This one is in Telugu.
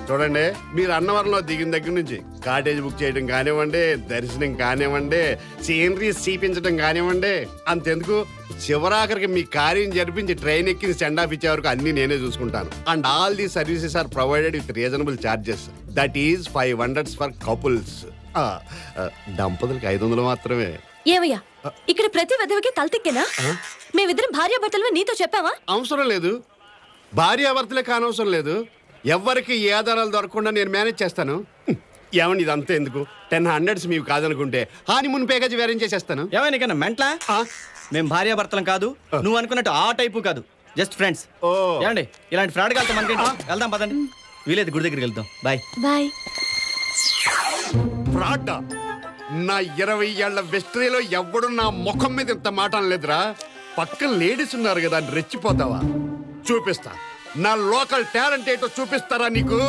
చూడండి, మీరు అన్నవరంలో దిగిన దగ్గర నుంచి కాటేజ్ బుక్ చేయడం కానివ్వండి, దర్శనం కానివ్వండి, సీనరీస్ చూపించడం కానివ్వండి, అంతెందుకు చివరాఖరికి మీ కార్యం జరిపించి ట్రైన్ ఎక్కి సెండ్ ఆఫ్ ఇచ్చే వరకు అన్ని నేనే చూసుకుంటాను. And all the services are provided with reasonable charges. That is 500 for couples. దంపతులకి 500 మాత్రమే. ఏమయ్యా, ఇక్కడ ప్రతి విధవకి తలతిక్కేనా? మేమిద్దరం భార్యాభర్తలు నీతో చెప్పావా? అవసరం లేదు, భార్యాభర్తలే కానవసరం లేదు. ఎవరికి ఏ ఆధారాలు దొరకకుండా నేను మేనేజ్ చేస్తాను. ఏమని ఇదంతా ఎందుకు? 1000 మీవి కాదనుకుంటే హానిమూన్ ప్యాకేజ్ వేరేం చేసేస్తాను. ఏమైనా మెంట్లా? మేము భార్యాభర్తలం కాదు, నువ్వు అనుకున్నట్టు ఆ టైపు కాదు, జస్ట్ ఫ్రెండ్స్. ఓ ఏమండి, ఇలాంటి ఫ్రాడ్ కాదు మనకి. వెళ్దాం పదండి, వీలేదు గుడి దగ్గరికి వెళ్దాం. Bye bye. ఫ్రాడ్? నా 20 ఏళ్ల వెస్ట్రీలో ఎవడు నా ముఖం మీద ఇంత మాట అనలేదురా. పక్కన లేడీస్ ఉన్నారు కదా అని రెచ్చిపోతావా? చూపిస్తా, నా లోకల్ టాలెంట్ ఏంటో చూపిస్తారా నీకు?